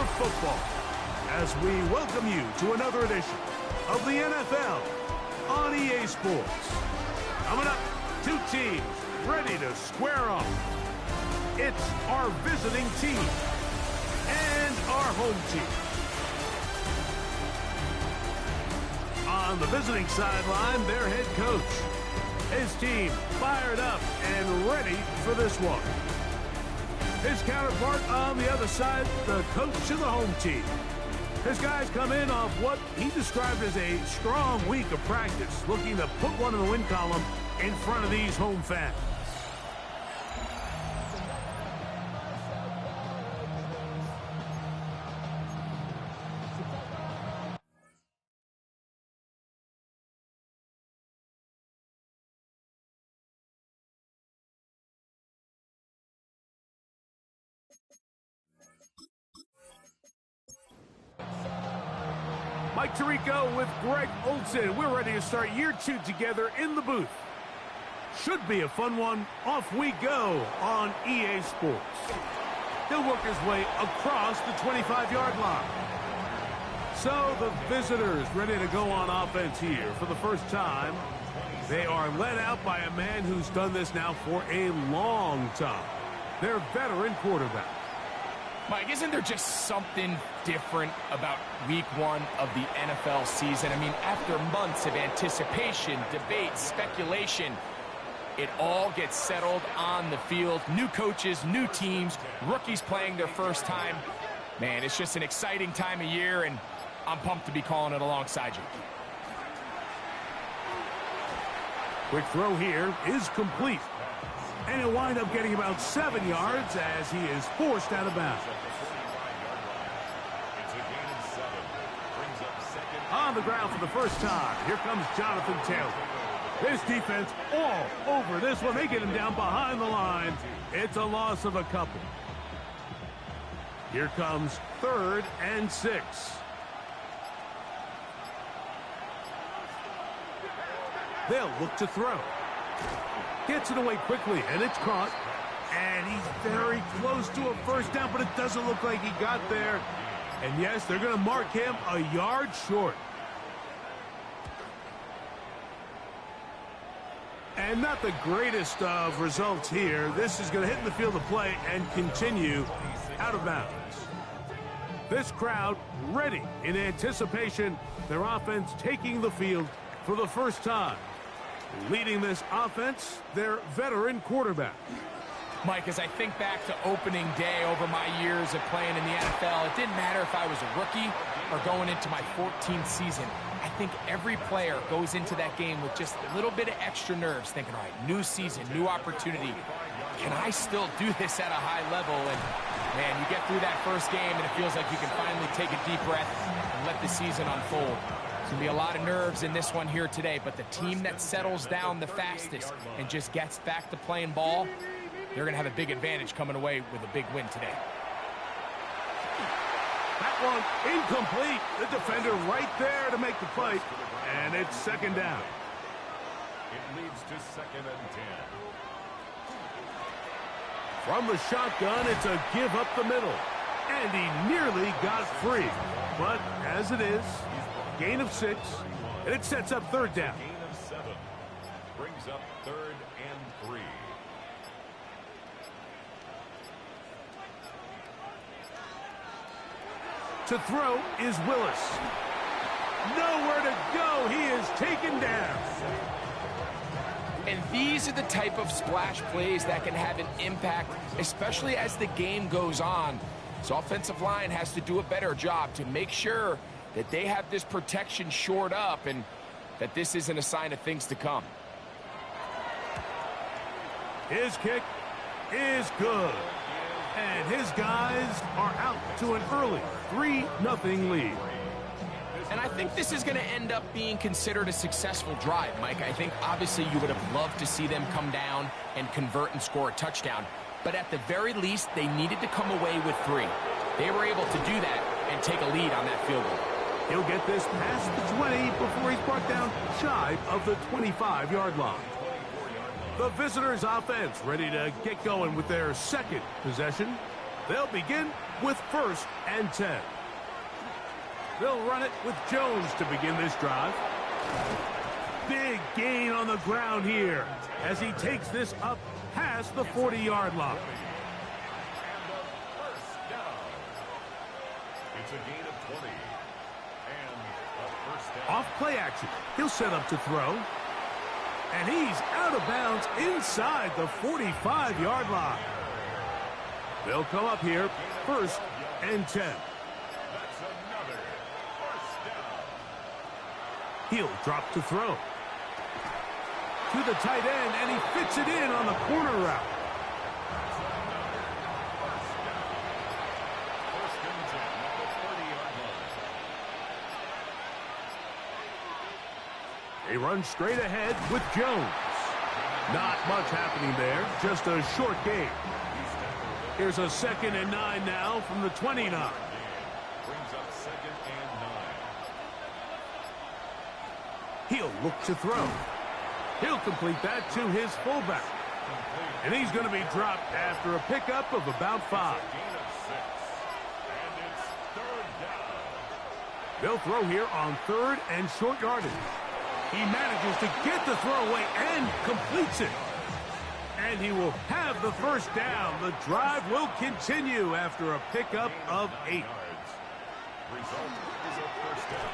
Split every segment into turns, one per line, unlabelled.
for football as we welcome you to another edition of the NFL on EA Sports. Coming up, two teams ready to square off. It's our visiting team and our home team. On the visiting sideline, their head coach. His team fired up and ready for this one. His counterpart on the other side, the coach of the home team. His guys come in off what he described as a strong week of practice, looking to put one in the win column in front of these home fans. Mike Tirico with Greg Olson. We're ready to start year two together in the booth. Should be a fun one. Off we go on EA Sports. He'll work his way across the 25-yard line. So the visitors ready to go on offense here for the first time. They are led out by a man who's done this now for a long time. Their veteran quarterback.
Mike, isn't there just something different about week one of the NFL season? I mean, after months of anticipation, debate, speculation, it all gets settled on the field. New coaches, new teams, rookies playing their first time. Man, it's just an exciting time of year, and I'm pumped to be calling it alongside you.
Quick throw here is complete. And he'll wind up getting about 7 yards as he is forced out of bounds. On the ground for the first time, here comes Jonathan Taylor. This defense all over this one. They get him down behind the line. It's a loss of a couple. Here comes 3rd and 6. They'll look to throw. Gets it away quickly, and it's caught. And he's very close to a first down, but it doesn't look like he got there. And yes, they're going to mark him a yard short. And not the greatest of results here. This is going to hit in the field of play and continue out of bounds. This crowd ready in anticipation. Their offense taking the field for the first time. Leading this offense, their veteran quarterback.
Mike, as I think back to opening day over my years of playing in the NFL, it didn't matter if I was a rookie or going into my 14th season. I think every player goes into that game with just a little bit of extra nerves, thinking, all right, new season, new opportunity. Can I still do this at a high level? And, man, you get through that first game, and it feels like you can finally take a deep breath and let the season unfold. There's going to be a lot of nerves in this one here today, but the team that settles down the fastest and just gets back to playing ball, they're going to have a big advantage coming away with a big win today.
That one incomplete. The defender right there to make the play, and it's 2nd down.
It leads to 2nd and 10.
From the shotgun, it's a give up the middle, and he nearly got free. But as it is, gain of 6, and it sets up 3rd down.
Gain of 7 brings up 3rd and 3.
To throw is Willis. Nowhere to go. He is taken down.
And these are the type of splash plays that can have an impact, especially as the game goes on. So offensive line has to do a better job to make sure that they have this protection shored up and that this isn't a sign of things to come.
His kick is good. And his guys are out to an early 3-0 lead.
And I think this is going to end up being considered a successful drive, Mike. I think obviously you would have loved to see them come down and convert and score a touchdown. But at the very least, they needed to come away with 3. They were able to do that and take a lead on that field goal.
He'll get this past the 20 before he's brought down shy of the 25-yard line. The visitors' offense ready to get going with their second possession. They'll begin with 1st and 10. They'll run it with Jones to begin this drive. Big gain on the ground here as he takes this up past the 40-yard line.
It's a gain of 20. And a first down.
Off play action. He'll set up to throw. And he's out of bounds inside the 45-yard line. They'll come up here 1st and 10.
That's another first down.
He'll drop to throw. To the tight end, and he fits it in on the corner route. They run straight ahead with Jones. Not much happening there, just a short gain. Here's a 2nd and 9 now from the 29.
Brings up 2nd and 9.
He'll look to throw. He'll complete that to his fullback. And he's going to be dropped after a pickup of about 5.
Gain of 6. And it's 3rd down.
They'll throw here on 3rd and short yardage. He manages to get the throw away and completes it. And he will have the first down. The drive will continue after a pickup of 8.
Result is a first down.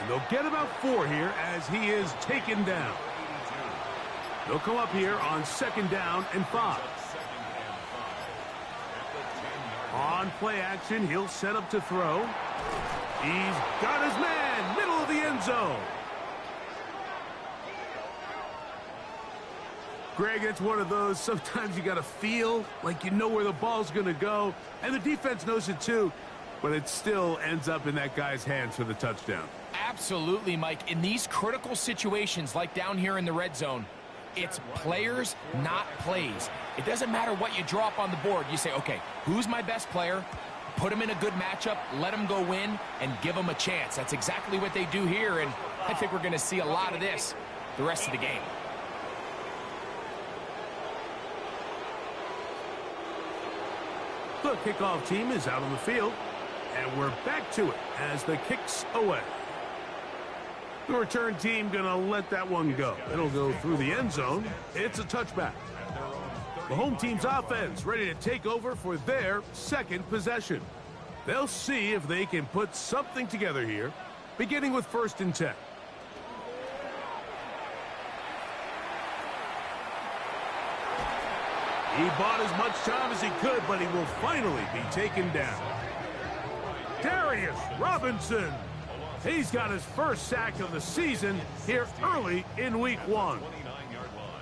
And they'll get about 4 here as he is taken down. They'll come up here on 2nd down and 5. On play action, he'll set up to throw. He's got his man, middle of the end zone. Greg, it's one of those, sometimes you got to feel like you know where the ball's going to go, and the defense knows it too, but it still ends up in that guy's hands for the touchdown.
Absolutely, Mike. In these critical situations, like down here in the red zone, it's players, not plays. It doesn't matter what you draw up on the board. You say, okay, who's my best player? Put him in a good matchup, let him go win, and give him a chance. That's exactly what they do here, and I think we're going to see a lot of this the rest of the game.
The kickoff team is out on the field, and we're back to it as the kick's away. The return team going to let that one go. It'll go through the end zone. It's a touchback. The home team's offense ready to take over for their 2nd possession. They'll see if they can put something together here, beginning with 1st and 10. He bought as much time as he could, but he will finally be taken down. Darius Robinson. He's got his first sack of the season here early in week 1.
29-yard line.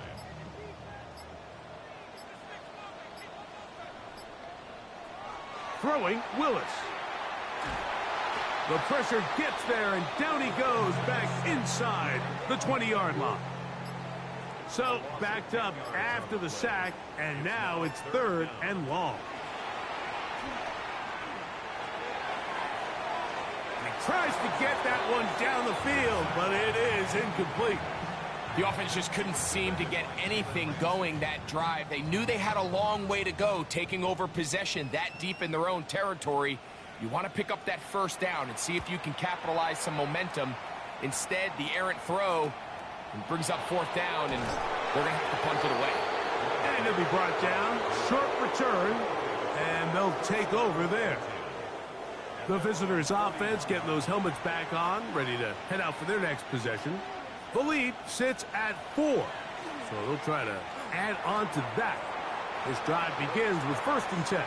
Throwing Willis. The pressure gets there, and down he goes back inside the 20-yard line. So backed up after the sack, and now it's 3rd and long. He tries to get that one down the field, but it is incomplete.
The offense just couldn't seem to get anything going that drive. They knew they had a long way to go, taking over possession that deep in their own territory. You want to pick up that first down and see if you can capitalize some momentum. Instead, the errant throw brings up 4th down, and they're going to have to punt it away.
And he'll be brought down. Short return, and they'll take over there. The visitors' offense getting those helmets back on, ready to head out for their next possession. The lead sits at 4, so they'll try to add on to that. This drive begins with 1st and 10.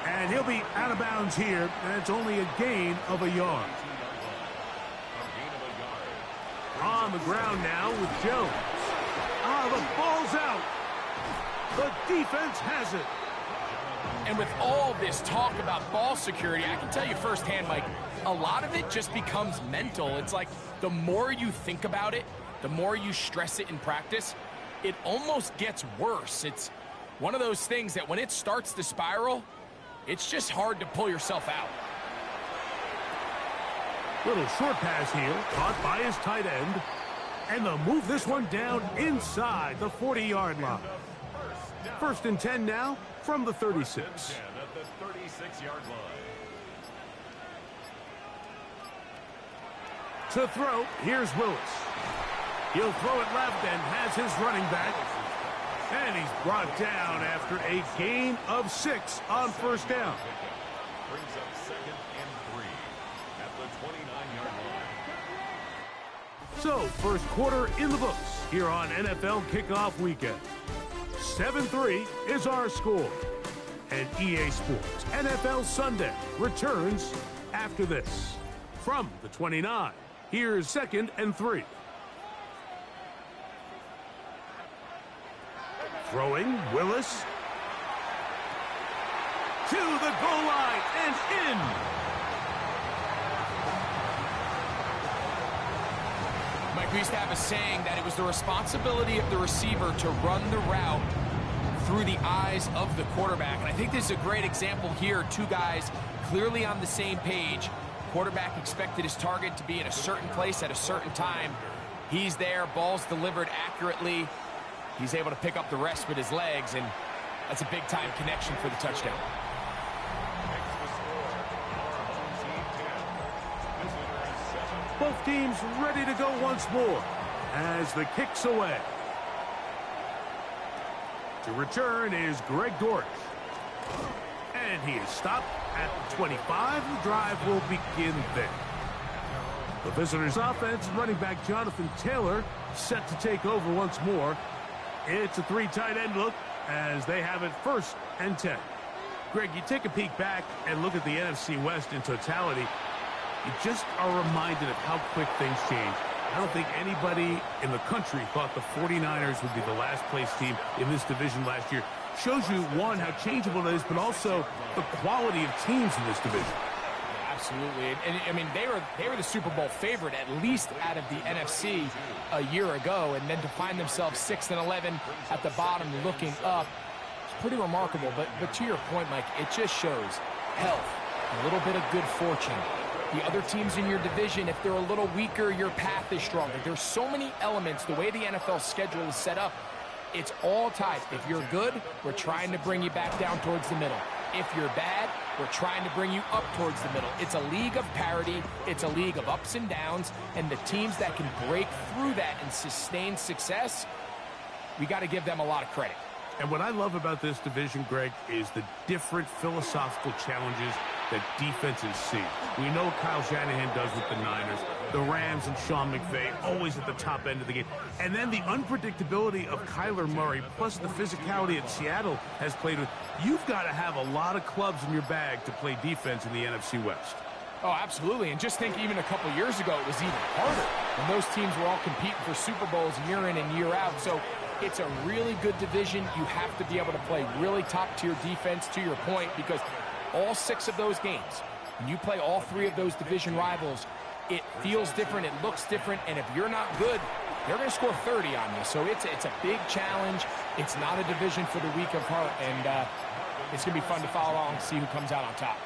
And he'll be out of bounds here. That's only a gain of a yard. On the ground now with Jones. The ball's out. The defense has it.
And with all this talk about ball security, I can tell you firsthand, Mike, a lot of it just becomes mental. It's like the more you think about it, the more you stress it in practice, it almost gets worse. It's one of those things that when it starts to spiral, it's just hard to pull yourself out.
Little short pass here, caught by his tight end. And they'll move this one down inside the 40-yard line. 1st and 10 now from the 36.
At the 36. 6-yard line.
To throw, here's Willis. He'll throw it left and has his running back. And he's brought down after a gain of 6 on first down.
Brings up 2nd and 3 at the 29-yard line.
So, first quarter in the books here on NFL Kickoff Weekend. 7-3 is our score. And EA Sports NFL Sunday returns after this. From the 29, here's 2nd and 3. Throwing, Willis. To the goal line and in.
Mike, we used to have a saying that it was the responsibility of the receiver to run the route through the eyes of the quarterback. And I think this is a great example here. Two guys clearly on the same page. Quarterback expected his target to be in a certain place at a certain time. He's there, ball's delivered accurately. He's able to pick up the rest with his legs, and that's a big-time connection for the touchdown.
Both teams ready to go once more as the kick's away. To return is Greg Dortch. And he is stopped at the 25. The drive will begin there. The visitors' offense, running back Jonathan Taylor, set to take over once more. It's a 3 tight end look as they have it 1st and 10. Greg, you take a peek back and look at the NFC West in totality. You just are reminded of how quick things change. I don't think anybody in the country thought the 49ers would be the last place team in this division last year. Shows you, one, how changeable it is, but also the quality of teams in this division.
Absolutely. And I mean, they were the Super Bowl favorite, at least out of the NFC a year ago, and then to find themselves 6 and 11 at the bottom looking up, it's pretty remarkable. But to your point, Mike, it just shows health, a little bit of good fortune. The other teams in your division, if they're a little weaker, your path is stronger. There's so many elements. The way the NFL schedule is set up, it's all tied. If you're good, we're trying to bring you back down towards the middle. If you're bad, we're trying to bring you up towards the middle. It's a league of parity. It's a league of ups and downs. And the teams that can break through that and sustain success, we got to give them a lot of credit.
And what I love about this division, Greg, is the different philosophical challenges that defenses see. We know what Kyle Shanahan does with the Niners, the Rams and Sean McVay, always at the top end of the game. And then the unpredictability of Kyler Murray, plus the physicality that Seattle has played with. You've got to have a lot of clubs in your bag to play defense in the NFC West.
Oh, absolutely. And just think even a couple years ago, it was even harder when those teams were all competing for Super Bowls year in and year out. So it's a really good division. You have to be able to play really top-tier defense, to your point, because all 6 of those games, when you play all 3 of those division rivals, it feels different, it looks different, and if you're not good, they're going to score 30 on you. So it's a big challenge. It's not a division for the weak of heart, and it's going to be fun to follow along and see who comes out on top.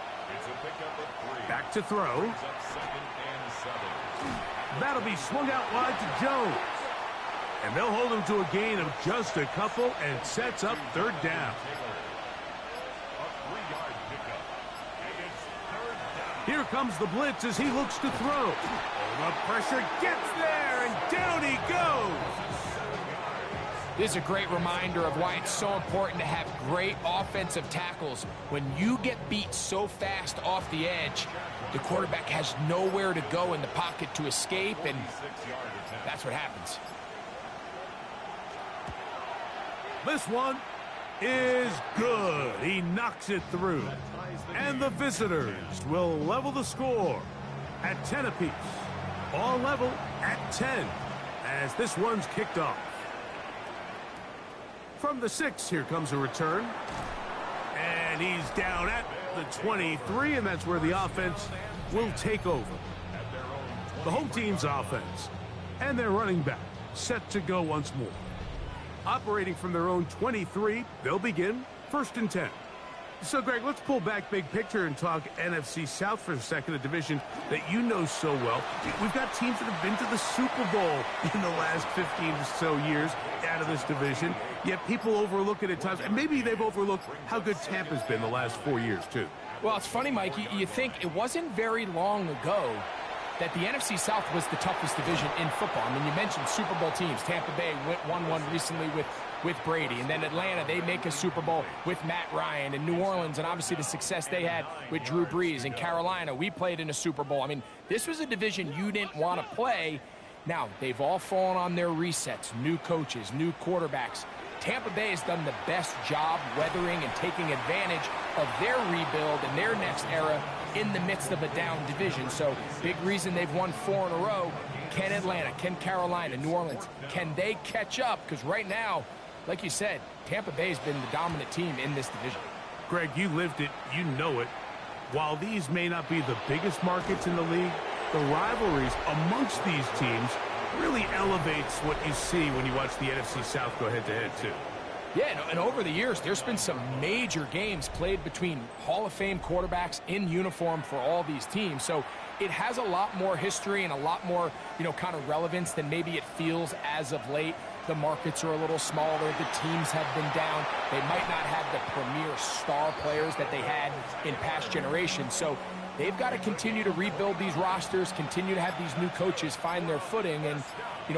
Back to throw. That'll be swung out wide to Jones. And they'll hold him to a gain of just a couple and sets up 3rd down. Here comes the blitz as he looks to throw. The pressure gets there, and down he goes.
This is a great reminder of why it's so important to have great offensive tackles. When you get beat so fast off the edge, the quarterback has nowhere to go in the pocket to escape, and that's what happens.
This one is good. He knocks it through. And the visitors will level the score at 10 apiece. All level at 10 as this one's kicked off. From the 6, here comes a return. And he's down at the 23, and that's where the offense will take over. The home team's offense and their running back set to go once more. Operating from their own 23, they'll begin 1st and 10. So, Greg, let's pull back big picture and talk NFC South for a second, a division that you know so well. We've got teams that have been to the Super Bowl in the last 15 or so years out of this division, yet people overlook it at times, and maybe they've overlooked how good Tampa's been the last 4 years, too.
Well, it's funny, Mike, you think it wasn't very long ago that the NFC South was the toughest division in football. I mean, you mentioned Super Bowl teams. Tampa Bay won one recently with Brady. And then Atlanta, they make a Super Bowl with Matt Ryan. And New Orleans, and obviously the success they had with Drew Brees. And Carolina, we played in a Super Bowl. I mean, this was a division you didn't want to play. Now, they've all fallen on their resets, new coaches, new quarterbacks. Tampa Bay has done the best job weathering and taking advantage of their rebuild and their next era in the midst of a down division. So, big reason they've won 4 in a row. Can Atlanta, can Carolina, New Orleans, can they catch up? Because right now, like you said, Tampa Bay has been the dominant team in this division.
Greg, you lived it, you know it. While these may not be the biggest markets in the league, the rivalries amongst these teams really elevates what you see when you watch the NFC South go head-to-head, too.
Yeah, and over the years, there's been some major games played between Hall of Fame quarterbacks in uniform for all these teams. So it has a lot more history and a lot more, kind of relevance than maybe it feels as of late. The markets are a little smaller. The teams have been down. They might not have the premier star players that they had in past generations. So they've got to continue to rebuild these rosters, continue to have these new coaches find their footing. And,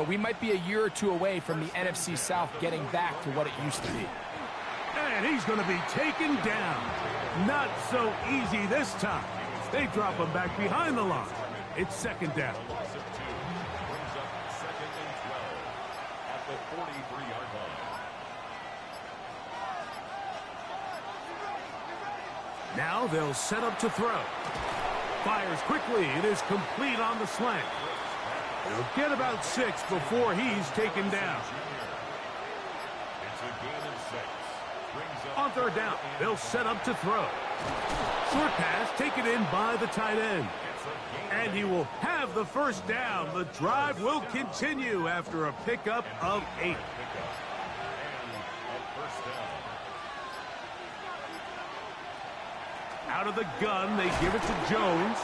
we might be a year or two away from the NFC South getting back to what it used to be.
And he's going to be taken down. Not so easy this time. They drop him back behind the line. It's second down. Now they'll set up to throw. Fires quickly. It is complete on the slant. They'll get about 6 before he's taken down. On third down, they'll set up to throw. Short pass taken in by the tight end. And he will have the first down. The drive will continue after a pickup of 8. Out of the gun, they give it to Jones.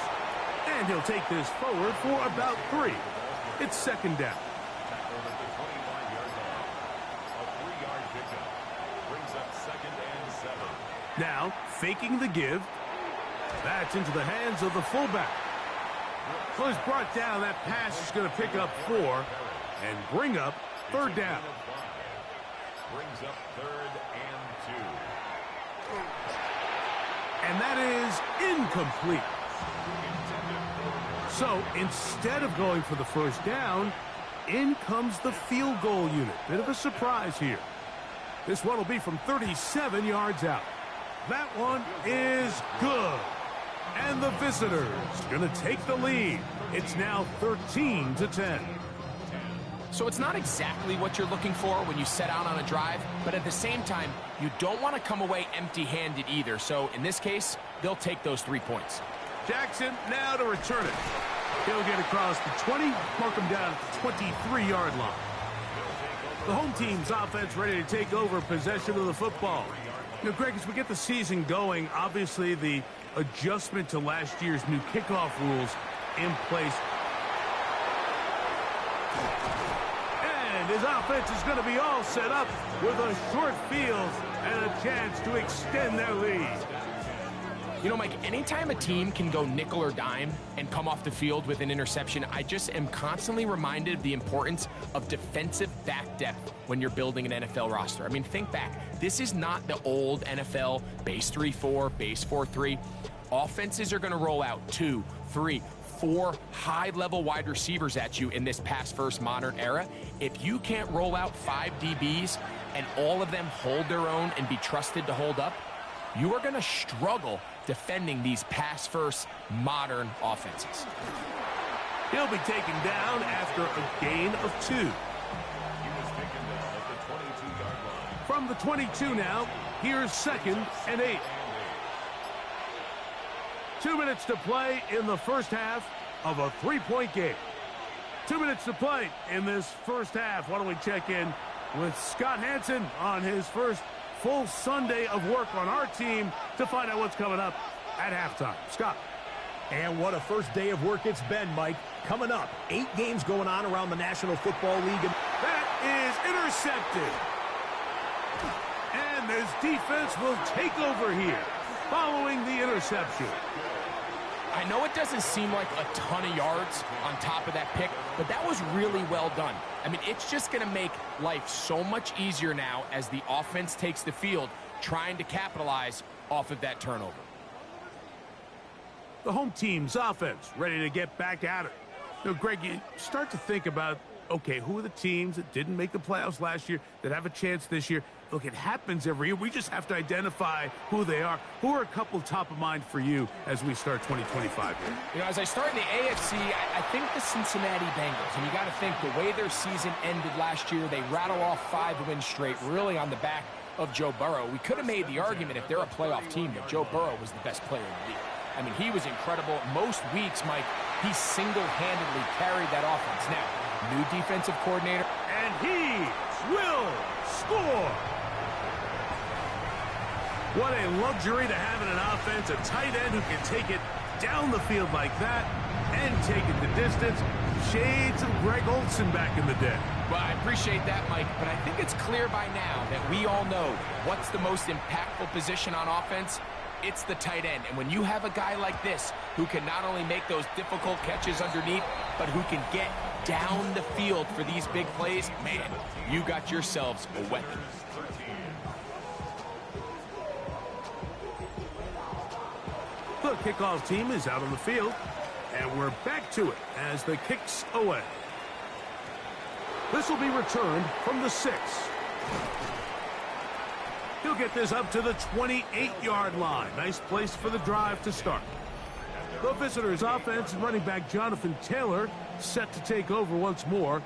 And he'll take this forward for about 3. It's second down. Now, faking the give. That's into the hands of the fullback. Well, he's brought down. That pass is going to pick up 4 and bring up third down.
Brings up 3rd and 2.
And that is incomplete. So instead of going for the first down, in comes the field goal unit. Bit of a surprise here. This one will be from 37 yards out. That one is good. And the visitors going to take the lead. It's now 13-10.
So it's not exactly what you're looking for when you set out on a drive, but at the same time, you don't want to come away empty-handed either. So in this case, they'll take those 3 points.
Jackson now to return it. He'll get across the 20, mark him down at the 23-yard line. The home team's offense ready to take over possession of the football. Greg, as we get the season going, obviously the adjustment to last year's new kickoff rules in place. And his offense is going to be all set up with a short field and a chance to extend their lead.
Mike, anytime a team can go nickel or dime and come off the field with an interception, I just am constantly reminded of the importance of defensive back depth when you're building an NFL roster. I mean, think back. This is not the old NFL base 3-4, base 4-3. Offenses are going to roll out 2, 3, 4 high-level wide receivers at you in this pass-first modern era. If you can't roll out 5 DBs and all of them hold their own and be trusted to hold up, you are going to struggle defending these pass-first modern offenses.
He'll be taken down after a gain of 2.
He was taken down at the 22-yard line.
From the 22 now, here's 2nd and 8. 2 minutes to play in the first half of a 3-point game. 2 minutes to play in this first half. Why don't we check in with Scott Hansen on his first full Sunday of work on our team to find out what's coming up at halftime. Scott.
And what a first day of work it's been, Mike. Coming up, 8 games going on around the National Football League.
That is intercepted. And this defense will take over here following the interception.
I know it doesn't seem like a ton of yards on top of that pick, but that was really well done. I mean, it's just going to make life so much easier now as the offense takes the field, trying to capitalize off of that turnover.
The home team's offense ready to get back at it. You know, Greg, you start to think about, okay, who are the teams that didn't make the playoffs last year that have a chance this year? Look, it happens every year. We just have to identify who they are. Who are a couple top of mind for you as we start 2025 here?
You know, as I start in the AFC, I think the Cincinnati Bengals. And you got to think the way their season ended last year, they rattle off 5 wins straight, really on the back of Joe Burrow. We could have made the argument if they're a playoff team that Joe Burrow was the best player in the league. I mean, he was incredible. Most weeks, Mike, he single-handedly carried that offense. Now, new defensive coordinator.
And he will score. What a luxury to have in an offense, a tight end who can take it down the field like that and take it the distance. Shades of Greg Olsen back in the day.
Well, I appreciate that, Mike, but I think it's clear by now that we all know what's the most impactful position on offense. It's the tight end. And when you have a guy like this who can not only make those difficult catches underneath, but who can get down the field for these big plays, man, you got yourselves a weapon.
The kickoff team is out on the field, and we're back to it as the kick's away. This will be returned from the 6. He'll get this up to the 28-yard line. Nice place for the drive to start. The visitors' offense and running back Jonathan Taylor set to take over once more.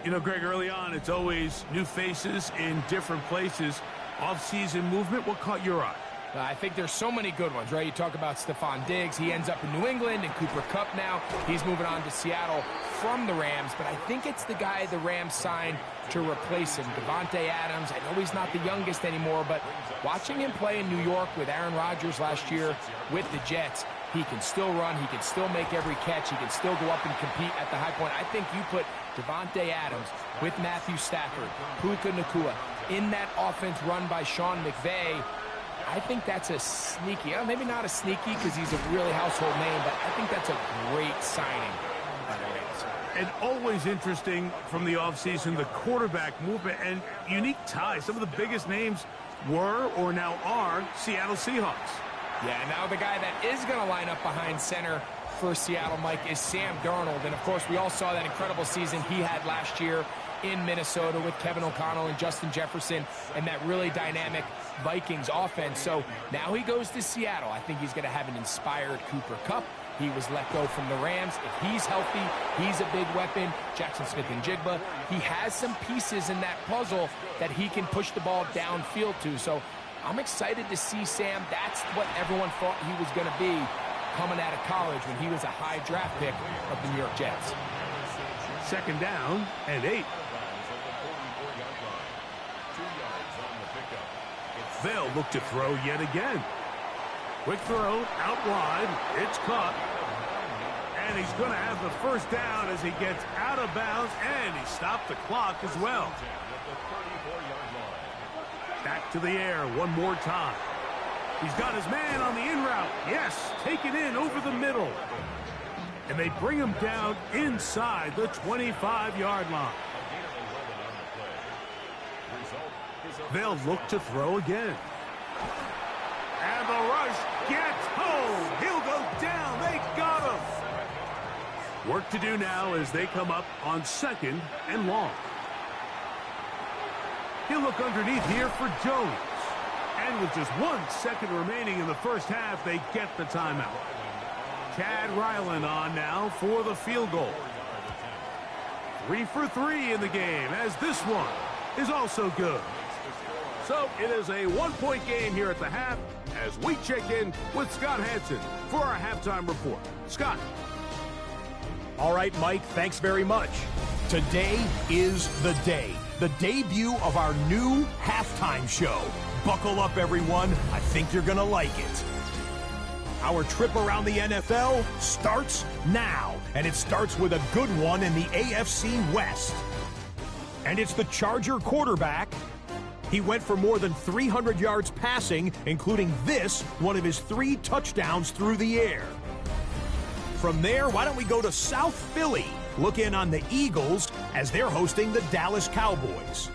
You know, Greg, early on, it's always new faces in different places. Off-season movement, what caught your eye?
I think there's so many good ones, right? You talk about Stephon Diggs. He ends up in New England, and Cooper Kupp now. He's moving on to Seattle from the Rams, but I think it's the guy the Rams signed to replace him, Davante Adams. I know he's not the youngest anymore, but watching him play in New York with Aaron Rodgers last year with the Jets, he can still run, he can still make every catch, he can still go up and compete at the high point. I think you put Davante Adams with Matthew Stafford, Puka Nacua, in that offense run by Sean McVay. I think that's a sneaky, maybe not a sneaky because he's a really household name, but I think that's a great signing by the Rams.
And always interesting from the offseason, the quarterback movement and unique ties. Some of the biggest names were or now are Seattle Seahawks.
Yeah, now the guy that is going to line up behind center for Seattle, Mike, is Sam Darnold. And, of course, we all saw that incredible season he had last year in Minnesota with Kevin O'Connell and Justin Jefferson and that really dynamic Vikings offense. So now he goes to Seattle. I think he's going to have an inspired Cooper Kupp. He was let go from the Rams. If he's healthy, he's a big weapon. Jackson Smith-Njigba, he has some pieces in that puzzle that he can push the ball downfield to. So I'm excited to see Sam. That's what everyone thought he was going to be coming out of college when he was a high draft pick of the New York Jets.
2nd down and 8. They'll look to throw yet again. Quick throw, out wide. It's caught. And he's going to have the first down as he gets out of bounds, and he stopped the clock as well. Back to the air one more time. He's got his man on the in route. Yes, take it in over the middle. And they bring him down inside the 25-yard line. They'll look to throw again. And the rush gets home. He'll go down. They got him. Work to do now as they come up on 2nd and long. He'll look underneath here for Jones. And with just 1 second remaining in the first half, they get the timeout. Chad Ryland on now for the field goal. 3 for 3 in the game, as this one is also good. So it is a 1-point game here at the half as we check in with Scott Hanson for our halftime report. Scott.
All right, Mike, thanks very much. Today is the day. The debut of our new halftime show, Buckle up, everyone. I think you're going to like it. Our trip around the NFL starts now, and it starts with a good one in the AFC West. And it's the Charger quarterback. He went for more than 300 yards passing, including this, one of his 3 touchdowns through the air. From there, why don't we go to South Philly? Look in on the Eagles as they're hosting the Dallas Cowboys.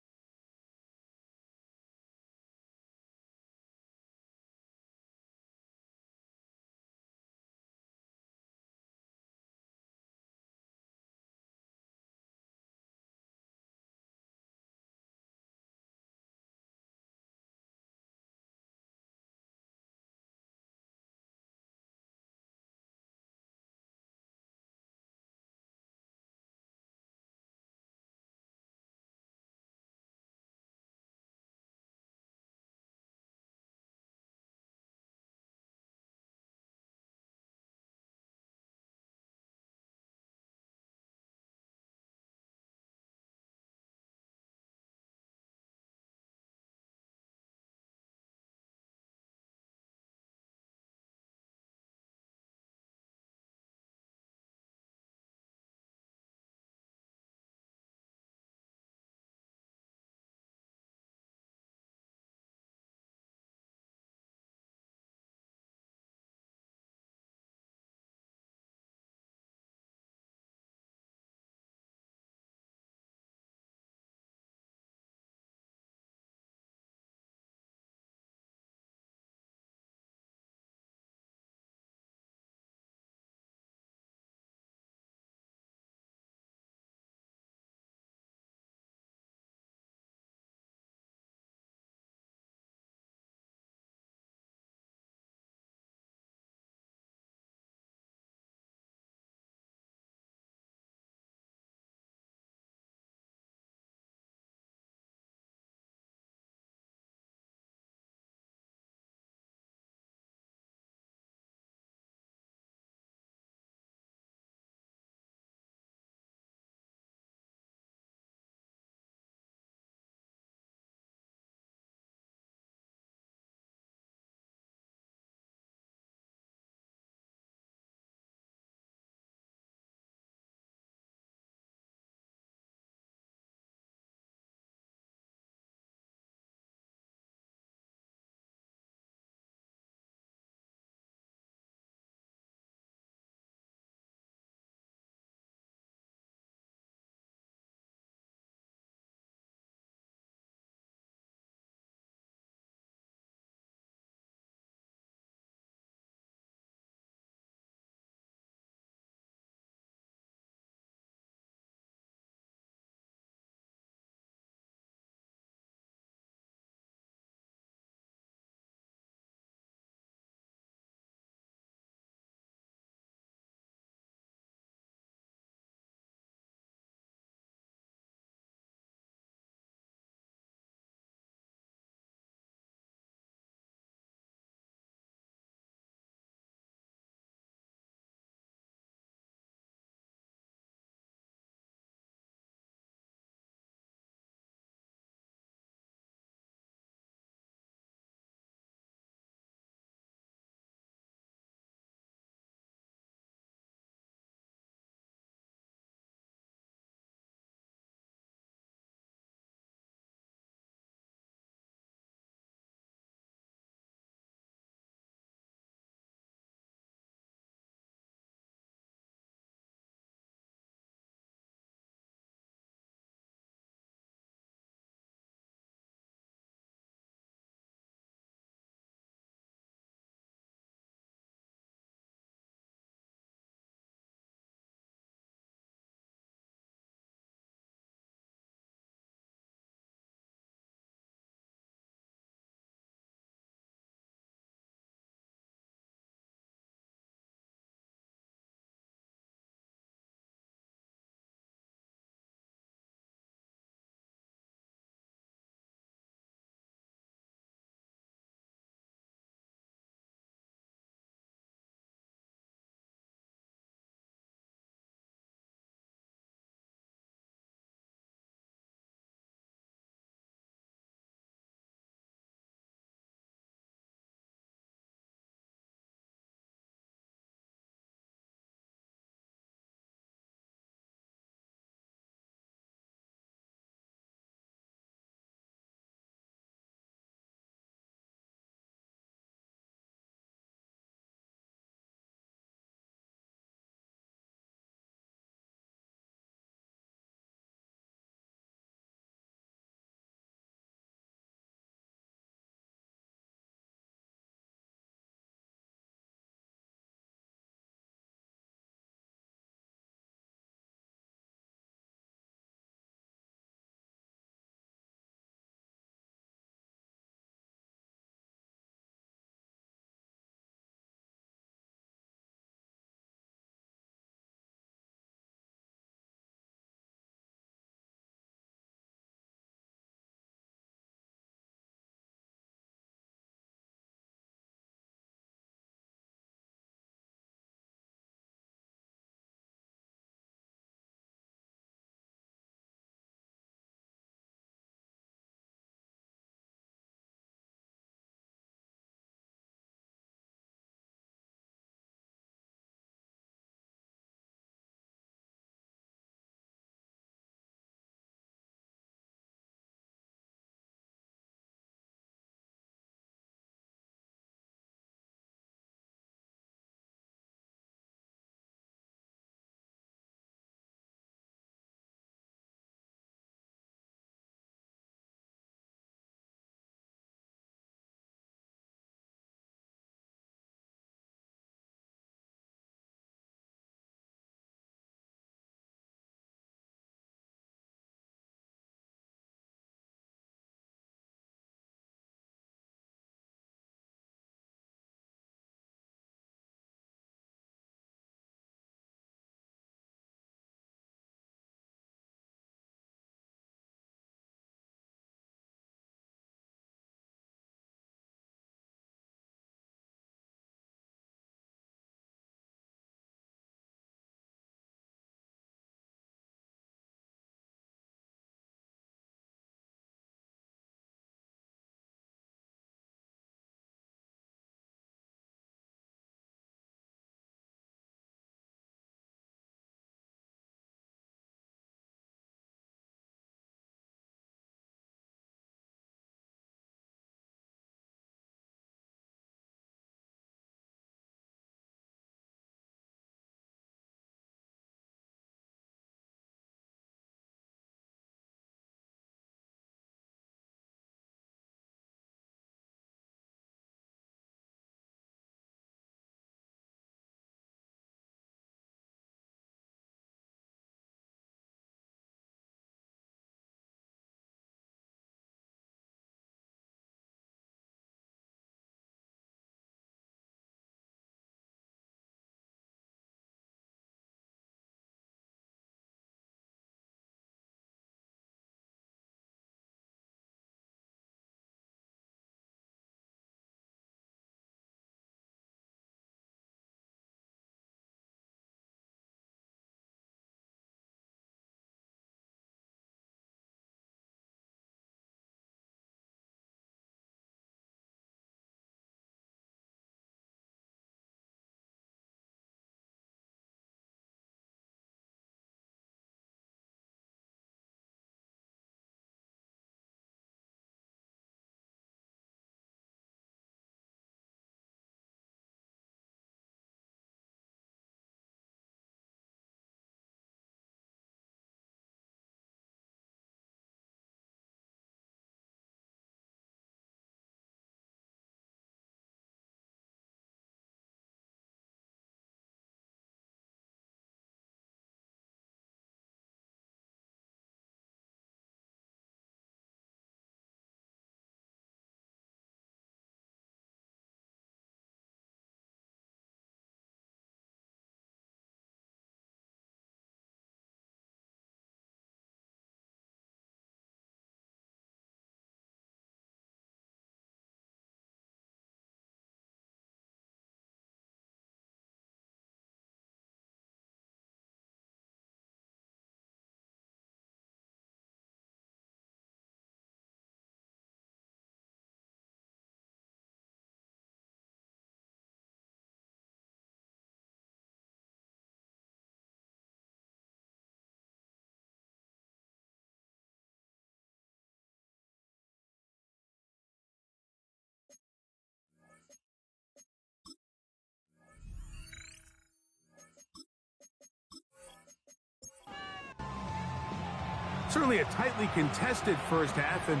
Certainly a tightly contested first half, and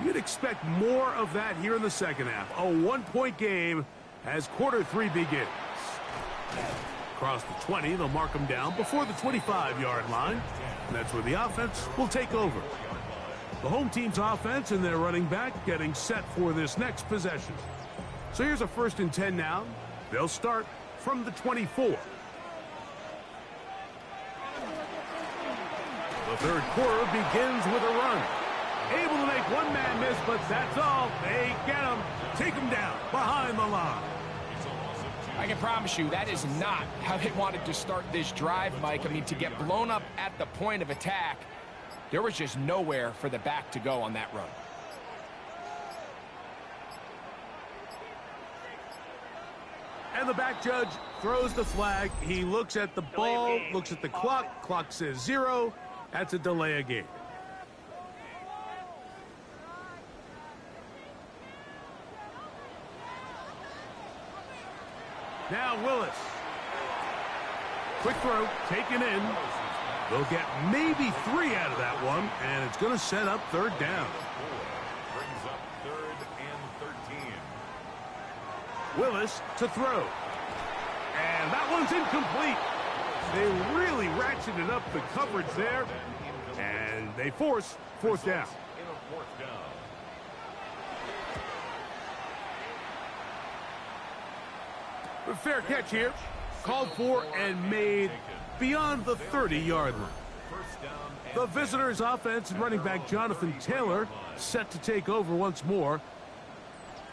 you'd expect more of that here in the second half. A one-point game as quarter 3 begins. Across the 20, they'll mark them down before the 25-yard line. And that's where the offense will take over. The home team's offense and their running back getting set for this next possession. So here's a 1st and 10 now. They'll start from the 24. The third quarter begins with a run. Able to make one man miss, but that's all. They get him, take him down behind the line.
I can promise you that is not how they wanted to start this drive, Mike. I mean, to get blown up at the point of attack, there was just nowhere for the back to go on that run.
And the back judge throws the flag. He looks at the ball, looks at the clock. Clock says 0. That's a delay of game. Now Willis. Quick throw, taken in. They'll get maybe 3 out of that one, and it's going to set up 3rd down.
Brings up 3rd and 13.
Willis to throw. And that one's incomplete. They really ratcheted up the coverage there, and they force 4th down.
In a 4th down.
A fair catch here. Called for and made beyond the 30-yard line. The visitors' offense and running back Jonathan Taylor set to take over once more.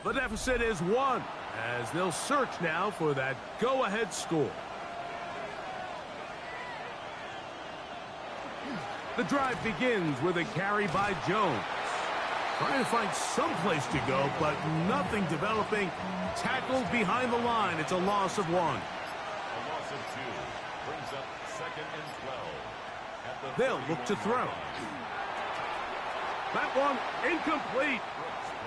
The deficit is 1 as they'll search now for that go-ahead score. The drive begins with a carry by Jones. Trying to find some place to go, but nothing developing. Tackled behind the line. It's a loss of 1.
A loss of 2. Brings up 2nd and 12.
They'll look to throw. That one incomplete.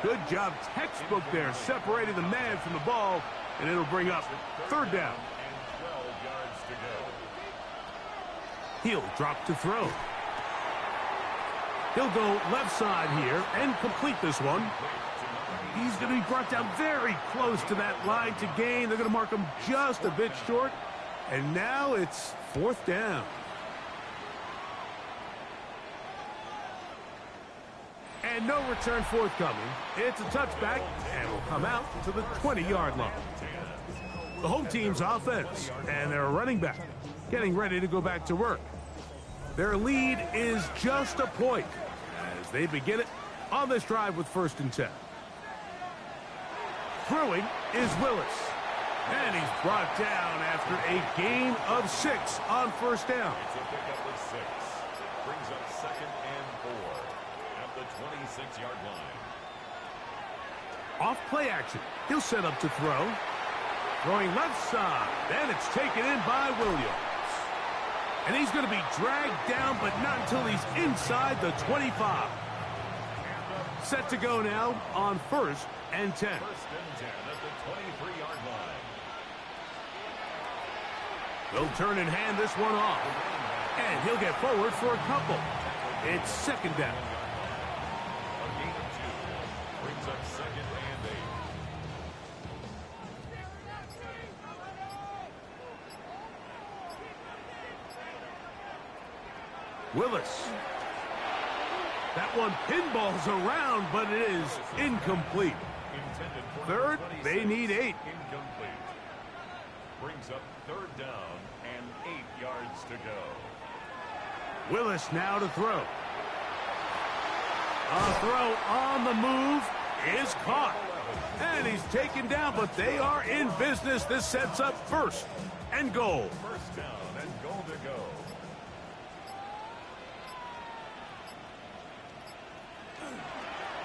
Good job, textbook there, separating the man from the ball, and it'll bring up 3rd down.
And 12 yards to go.
He'll drop to throw. He'll go left side here and complete this one. He's going to be brought down very close to that line to gain. They're going to mark him just a bit short. And now it's 4th down. And no return forthcoming. It's a touchback, and will come out to the 20-yard line. The home team's offense and their running back getting ready to go back to work. Their lead is just a point as they begin it on this drive with 1st and 10. Throwing is Willis. And he's brought down after a gain of 6 on 1st down.
It's a pickup of 6. Brings up 2nd and 4 at the 26-yard line.
Off play action. He'll set up to throw. Throwing left side. And it's taken in by Williams. And he's going to be dragged down, but not until he's inside the 25. Set to go now on 1st and 10.
1st and 10 at the 23-yard line.
They'll turn and hand this one off. And he'll get forward for a couple. It's 2nd down.
A gain of 2. Brings up 2nd and 8.
Willis. That one pinballs around, but it is incomplete. 3rd, they need 8.
Incomplete. Brings up 3rd down and 8 yards to go.
Willis now to throw. A throw on the move is caught. And he's taken down, but they are in business. This sets up 1st and goal.
1st down and goal to go.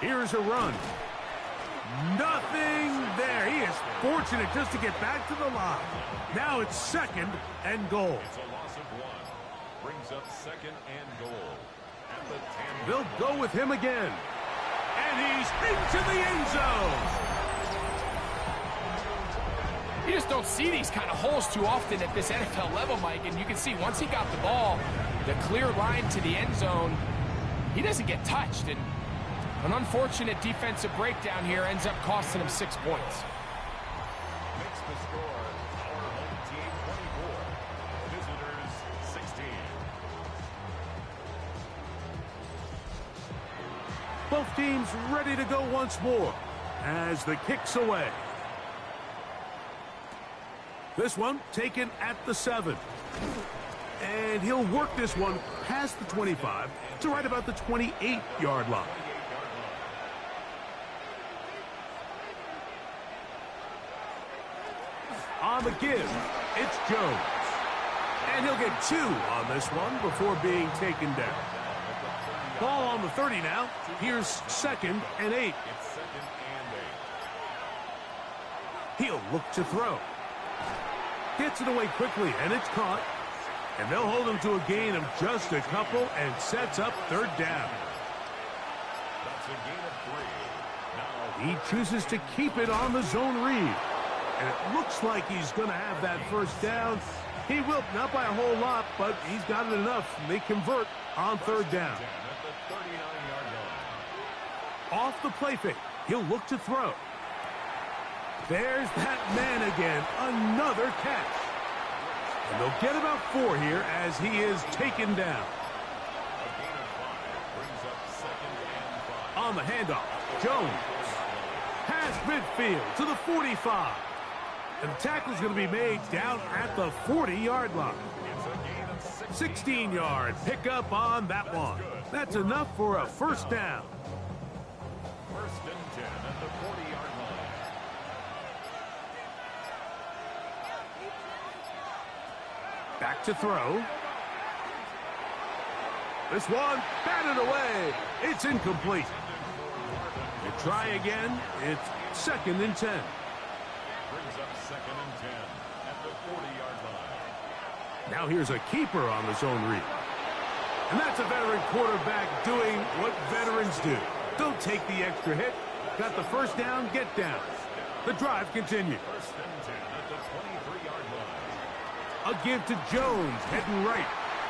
Here's a run. Nothing there. He is fortunate just to get back to the line. Now it's 2nd and goal.
It's a loss of 1. Brings up 2nd and goal at the 10.
They'll go with him again. And he's into the end zone.
You just don't see these kind of holes too often at this NFL level, Mike. And you can see once he got the ball, the clear line to the end zone, he doesn't get touched, and an unfortunate defensive breakdown here ends up costing him 6 points.
Makes the score our home team 24, visitors 16.
Both teams ready to go once more as the kick's away. This one taken at the 7. And he'll work this one past the 25 to right about the 28-yard line. On the give, it's Jones. And he'll get 2 on this one before being taken down. Ball on the 30 now. Here's 2nd and 8. He'll look to throw. Gets it away quickly, and it's caught. And they'll hold him to a gain of just a couple and sets up 3rd down.
That's a gain of 3. Now
He chooses to keep it on the zone read. And it looks like he's going to have that 1st down. He will, not by a whole lot, but he's got it enough. They convert on 3rd down. Off the play fake, he'll look to throw. There's that man again, another catch. And they'll get about 4 here as he is taken down. On the handoff, Jones. Past midfield to the 45. And the tackle's going to be made down at the 40-yard line. 16-yard pickup on that one. That's enough for a 1st down.
1st and 10 at the 40-yard line.
Back to throw. This one batted away. It's incomplete. You try again. It's 2nd and 10.
Brings up 2nd and 10 at the 40-yard line.
Now here's a keeper on the zone read. And that's a veteran quarterback doing what veterans do. Don't take the extra hit. Got the 1st down, get down. The drive continues.
1st and 10 at the 23-yard line.
A give to Jones, heading right.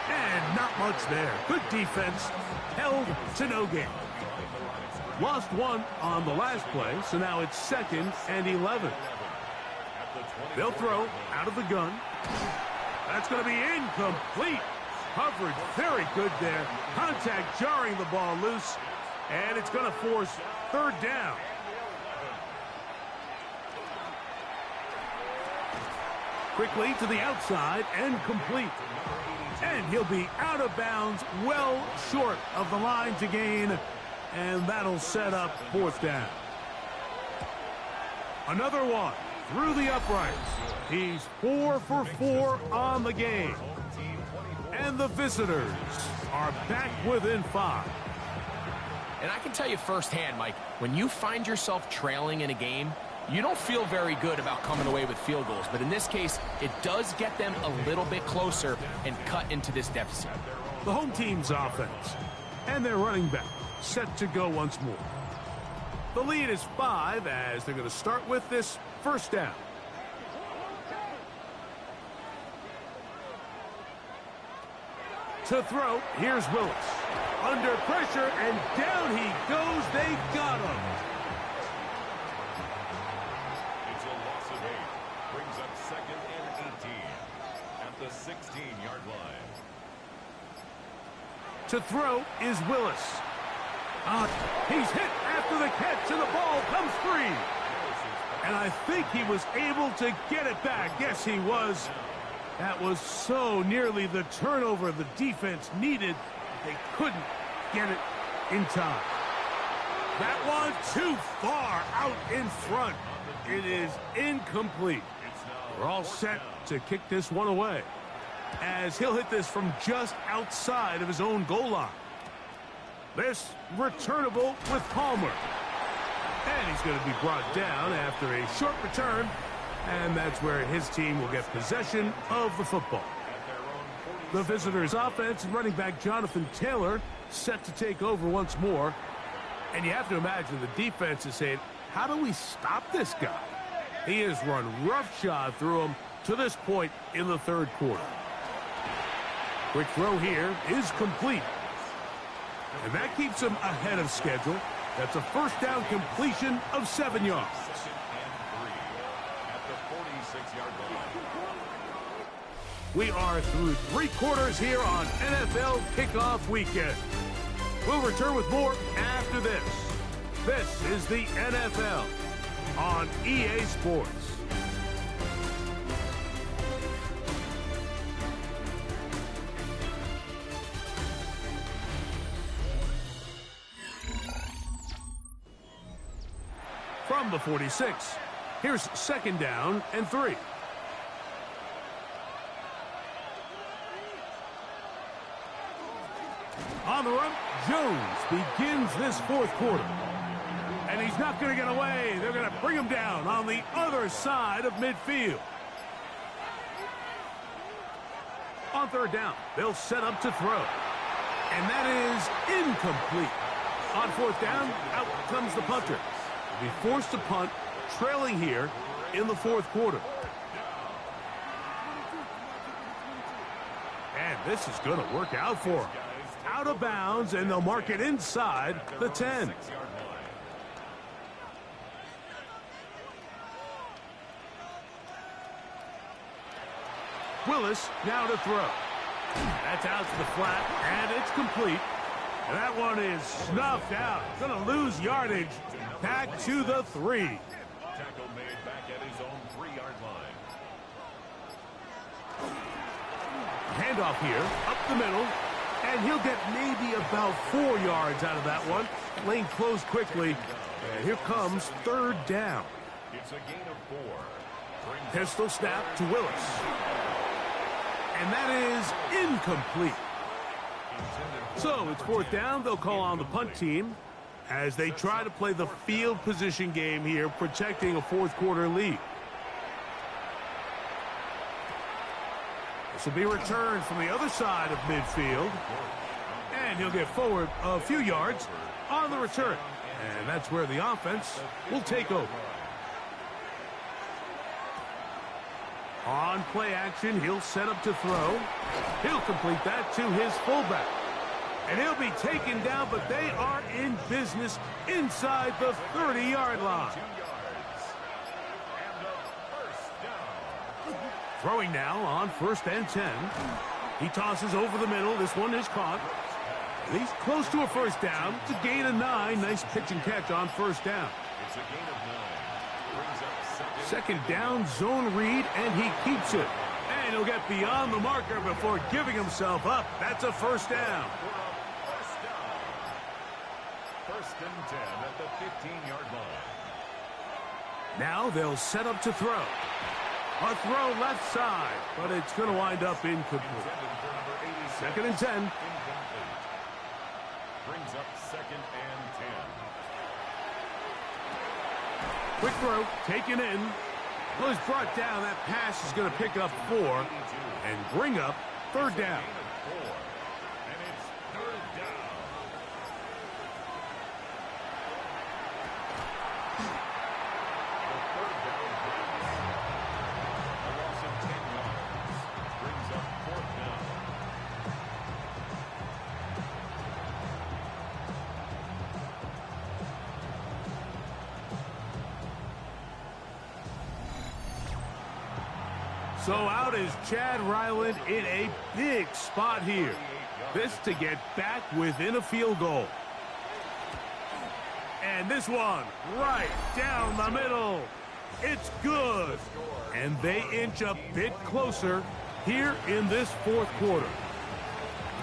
And not much there. Good defense. Held to no gain. Lost 1 on the last play, so now it's 2nd and 11. They'll throw out of the gun. That's going to be incomplete. Coverage very good there. Contact jarring the ball loose. And it's going to force 3rd down. Quickly to the outside and complete. And he'll be out of bounds, well short of the line to gain. And that'll set up 4th down. Another one through the uprights. He's 4 for 4 on the game. And the visitors are back within 5.
And I can tell you firsthand, Mike, when you find yourself trailing in a game, you don't feel very good about coming away with field goals. But in this case, it does get them a little bit closer and cut into this deficit.
The home team's offense and their running back set to go once more. The lead is 5 as they're going to start with this 1st down. To throw, here's Willis. Under pressure, and down he goes. They got him.
It's a loss of 8. Brings up 2nd and 18 at the 16-yard line.
To throw is Willis. He's hit after the catch, and the ball comes free. And I think he was able to get it back. Yes, he was. That was so nearly the turnover the defense needed. They couldn't get it in time. That one too far out in front. It is incomplete. We're all set to kick this one away, as he'll hit this from just outside of his own goal line. This returnable with Palmer. And he's going to be brought down after a short return. And that's where his team will get possession of the football. The visitors' offense and running back Jonathan Taylor set to take over once more. And you have to imagine the defense is saying, how do we stop this guy? He has run roughshod through him to this point in the 3rd quarter. Quick throw here is complete. And that keeps him ahead of schedule. That's a first down completion of 7 yards.
Second and 3 at the 46-yard line.
We are through 3 quarters here on NFL Kickoff Weekend. We'll return with more after this. This is the NFL on EA Sports. From the 46, here's second down and 3. On the run, Jones begins this fourth quarter. And he's not going to get away. They're going to bring him down on the other side of midfield. On third down, they'll set up to throw. And that is incomplete. On fourth down, out comes the punter. Be forced to punt, trailing here in the fourth quarter. And this is going to work out for him. Out of bounds, and they'll mark it inside the 10. Willis now to throw. That's out to the flat, and it's complete. And that one is snuffed out. Going to lose yardage. Back to the 3.
Tackle made back at his own 3-yard line.
Handoff here, up the middle. And he'll get maybe about 4 yards out of that one. Lane closed quickly. And here comes third down.
It's a gain of 4.
Pistol snap to Willis. And that is incomplete. So it's fourth down. They'll call on the punt team as they try to play the field position game here, protecting a fourth quarter lead. This will be returned from the other side of midfield. And he'll get forward a few yards on the return. And that's where the offense will take over. On play action, he'll set up to throw. He'll complete that to his fullback. And he'll be taken down, but they are in business inside the 30-yard line. Throwing now on first and 10. He tosses over the middle. This one is caught. And he's close to a first down. It's a gain of 9. Nice pitch and catch on first down.
It's a gain of 9. Brings up
second down, zone read, and he keeps it. And he'll get beyond the marker before giving himself up. That's a first down.
First and 10 at the 15-yard line.
Now they'll set up to throw. A throw left side, but it's going to wind up incomplete. Second and 10.
Incomplete. Brings up second and 10.
Quick throw, taken in. Well, he's brought down. That pass is going to pick up 4 and bring up third down.
And it's third down. The third down brings a loss of 10 yards. Brings up fourth down.
So out is Chad Ryland in a big spot here. This to get back within a field goal. And this one right down the middle. It's good. And they inch a bit closer here in this fourth quarter.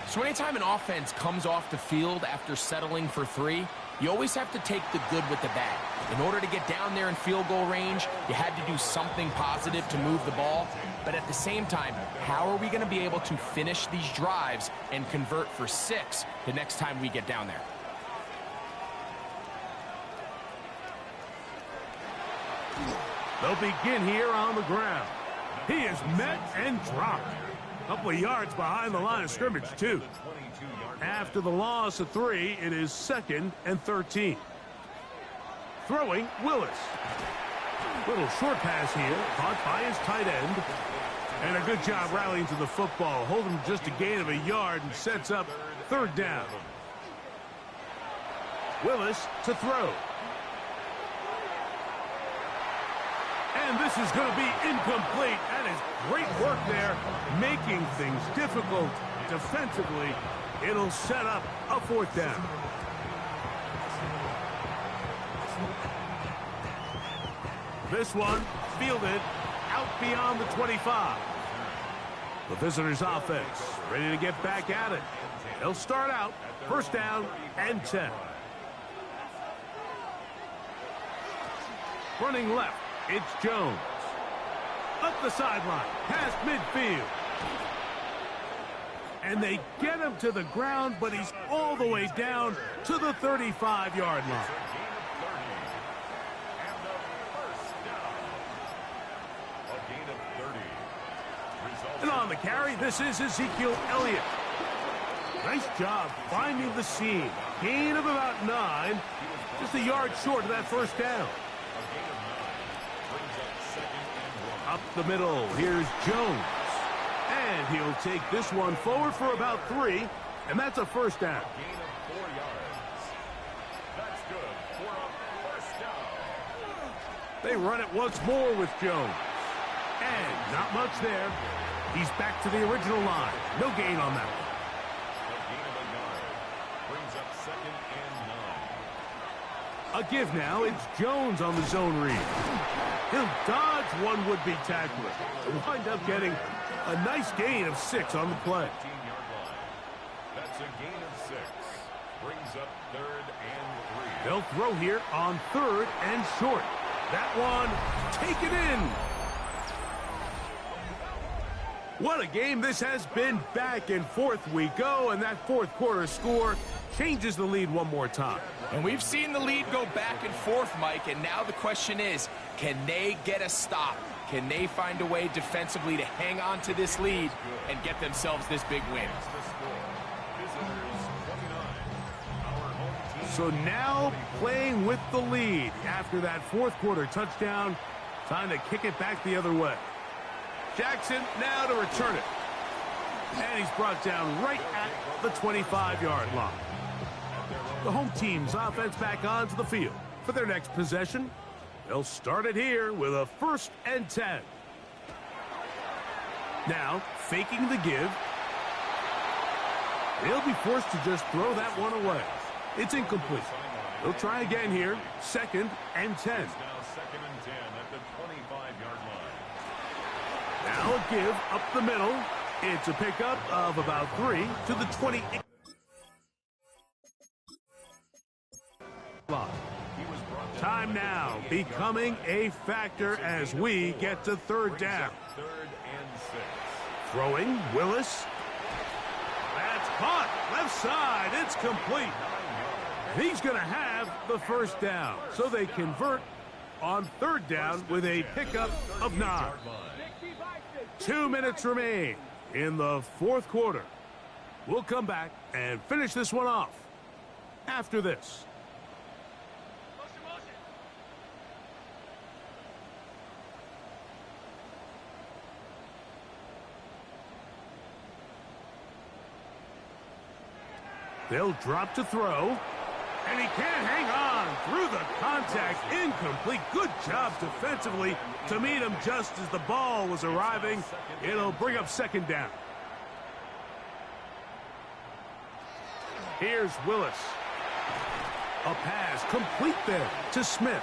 So anytime an offense comes off the field after settling for 3, you always have to take the good with the bad. In order to get down there in field goal range, you had to do something positive to move the ball. But at the same time, how are we going to be able to finish these drives and convert for 6 the next time we get down there?
They'll begin here on the ground. He is met and dropped. A couple of yards behind the line of scrimmage, too. After the loss of 3, it is second and 13. Throwing, Willis. Little short pass here, caught by his tight end. And a good job rallying to the football. Holding just a gain of a yard and sets up third down. Willis to throw. And this is going to be incomplete. That is great work there, making things difficult defensively. It'll set up a 4th down. This one fielded out beyond the 25. The visitors' offense ready to get back at it. They'll start out 1st down and 10. Running left, it's Jones. Up the sideline, past midfield. And they get him to the ground, but he's all the way down to the 35-yard line. And on the carry, this is Ezekiel Elliott. Nice job finding the seam. Gain of about 9, just a yard short of that 1st down. Up the middle, here's Jones. And he'll take this one forward for about 3, and that's a 1st down.
Gain of 4 yards. That's good for a 1st down.
They run it once more with Jones. And not much there. He's back to the original line. No gain on that one.
A gain of a yard. Brings up 2nd and 9.
A give now. It's Jones on the zone read. He'll dodge one would-be tackler and wind up getting a nice gain of 6 on the play.
15-yard line. That's a gain of 6. Brings up 3rd and 3.
They'll throw here on 3rd and short. That one taken in. What a game this has been. Back and forth we go, and that 4th quarter score changes the lead one more time.
And we've seen the lead go back and forth, Mike, and now the question is, can they get a stop? Can they find a way defensively to hang on to this lead and get themselves this big win?
So now playing with the lead after that 4th quarter touchdown, time to kick it back the other way. Jackson now to return it. And he's brought down right at the 25-yard line. The home team's offense back onto the field for their next possession. They'll start it here with a 1st and 10. Now, faking the give. They'll be forced to just throw that one away. It's incomplete. They'll try again here, 2nd and 10.
Now 2nd and 10 at the 25-yard line.
Now a give up the middle. It's a pickup of about 3 to the 28. Time now becoming a factor as we get to 3rd down.
3rd and 6.
Throwing, Willis. That's caught. Left side. It's complete. And he's going to have the 1st down. So they convert on 3rd down with a pickup of 9. 2 minutes remain in the 4th quarter. We'll come back and finish this one off after this. They'll drop to throw. And he can't hang on through the contact. Incomplete. Good job defensively to meet him just as the ball was arriving. It'll bring up 2nd down. Here's Willis. A pass complete there to Smith.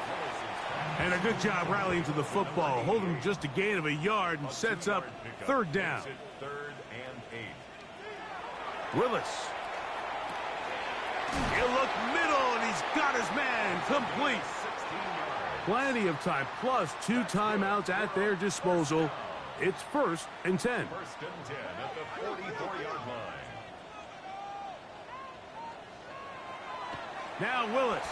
And a good job rallying to the football. Holding just a gain of a yard and sets up 3rd down.
3rd and 8.
Willis. He'll look middle, and he's got his man complete. Plenty of time, plus 2 timeouts at their disposal. It's 1st and 10.
1st and 10 at the 44-yard line.
Now Willis.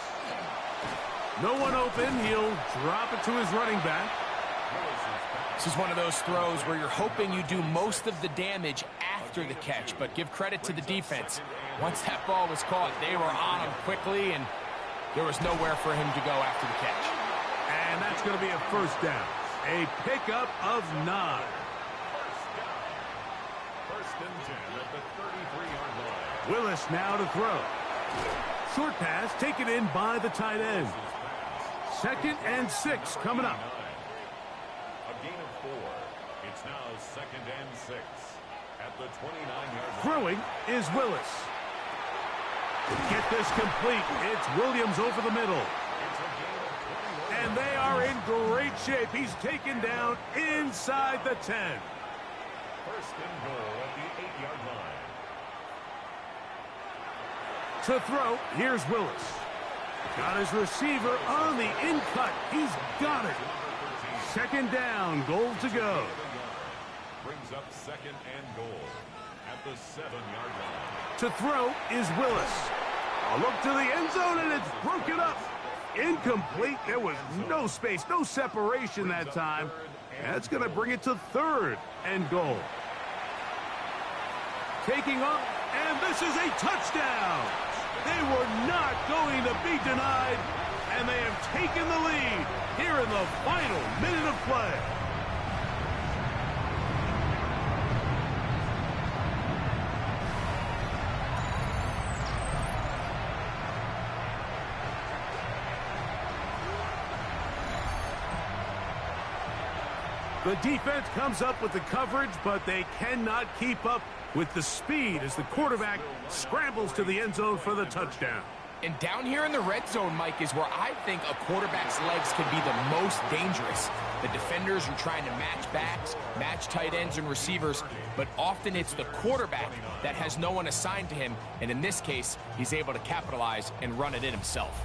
No one open. He'll drop it to his running back.
This is one of those throws where you're hoping you do most of the damage after the catch, but give credit to the defense. Once that ball was caught, they were on him quickly, and there was nowhere for him to go after the catch.
And that's going to be a 1st down. A pickup of 9.
1st and 10 at the 33-yard line.
Willis now to throw. Short pass taken in by the tight end. 2nd and 6 coming up.
A gain of 4. It's now 2nd and 6 at the 29-yard line.
Throwing is Willis. Get this complete. It's Williams over the middle.
It's a gain of 21.
And they are in great shape. He's taken down inside the 10.
1st and goal at the 8-yard line.
To throw, here's Willis. Got his receiver on the in-cut. He's got it. 2nd down, goal to go.
Brings up 2nd and goal at the 7-yard line.
To throw is Willis. A look to the end zone, and it's broken up. Incomplete. There was no space, no separation that time. That's going to bring it to 3rd and goal. Taking up, and this is a touchdown. They were not going to be denied, and they have taken the lead here in the final minute of play. The defense comes up with the coverage, but they cannot keep up with the speed as the quarterback scrambles to the end zone for the touchdown.
And down here in the red zone, Mike, is where I think a quarterback's legs can be the most dangerous. The defenders are trying to match backs, match tight ends and receivers, but often it's the quarterback that has no one assigned to him, and in this case, he's able to capitalize and run it in himself.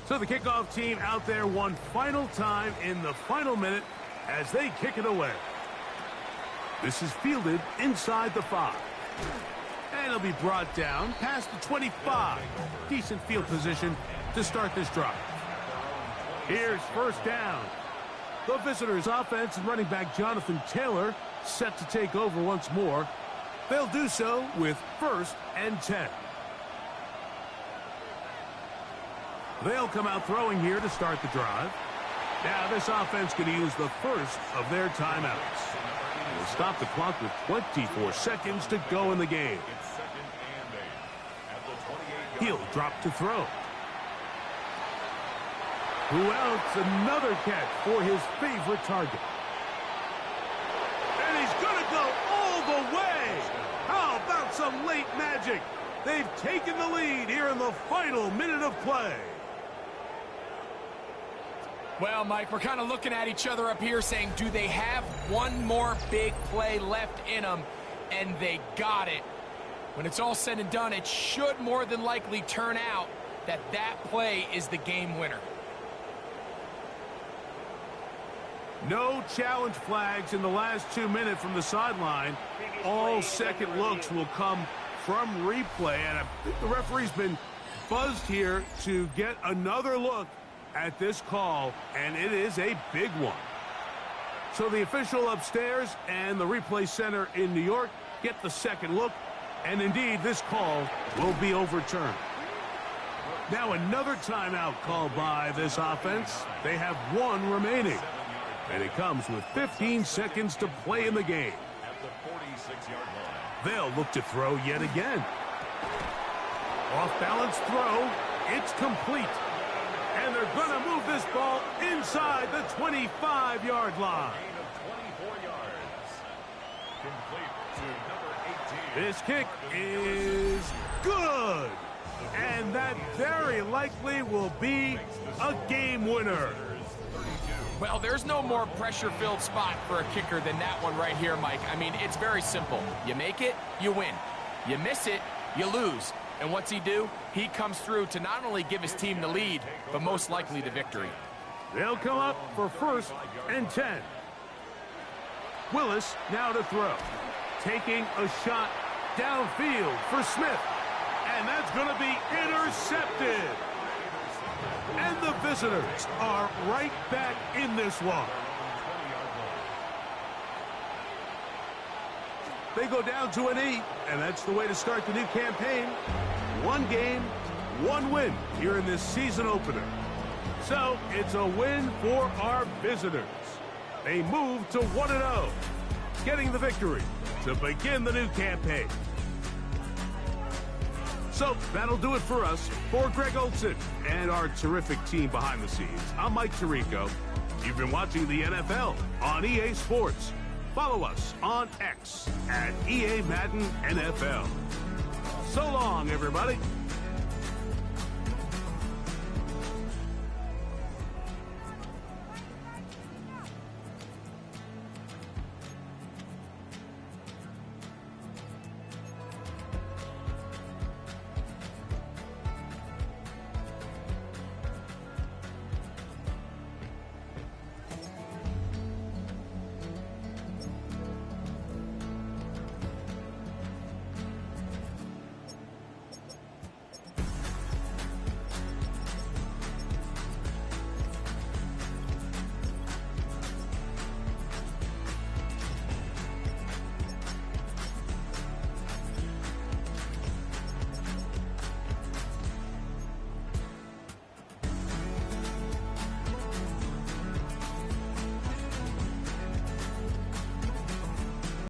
So the kickoff team out there one final time in the final minute as they kick it away. This is fielded inside the 5. And it'll be brought down past the 25. Decent field position to start this drive. Here's 1st down. The visitors' offense and running back Jonathan Taylor set to take over once more. They'll do so with 1st and 10. They'll come out throwing here to start the drive. Now this offense can use the first of their timeouts. We'll stop the clock with 24 seconds to go in the game.
It's 2nd and 8 at the 28-yard
He'll drop to throw. Who else? Another catch for his favorite target. And he's going to go all the way. How about some late magic? They've taken the lead here in the final minute of play.
Well, Mike, we're kind of looking at each other up here saying, do they have one more big play left in them? And they got it. When it's all said and done, it should more than likely turn out that that play is the game winner.
No challenge flags in the last 2 minutes from the sideline. All second looks will come from replay. And I think the referee's been buzzed here to get another look at this call, and it is a big one. So the official upstairs and the replay center in New York get the second look, and indeed this call will be overturned. Now another timeout called by this offense. They have 1 remaining, and it comes with 15 seconds to play in the game.
at the 46-yard line.
They'll look to throw yet again. Off balance throw, it's complete. And they're going to move this ball inside the 25-yard line.
Gain of 24 yards. Complete to number 18.
This kick is good. And that very likely will be a game winner.
Well, there's no more pressure-filled spot for a kicker than that one right here, Mike. I mean, it's very simple. You make it, you win. You miss it, you lose. And what's he do? He comes through to not only give his team the lead, but most likely the victory.
They'll come up for 1st and 10. Willis now to throw. Taking a shot downfield for Smith. And that's going to be intercepted. And the visitors are right back in this one. They go down to an 8, and that's the way to start the new campaign. 1 game, 1 win here in this season opener. So it's a win for our visitors. They move to 1-0, getting the victory to begin the new campaign. So that'll do it for us. For Greg Olson and our terrific team behind the scenes, I'm Mike Tirico. You've been watching the NFL on EA Sports. Follow us on X at EA Madden NFL. So long, everybody.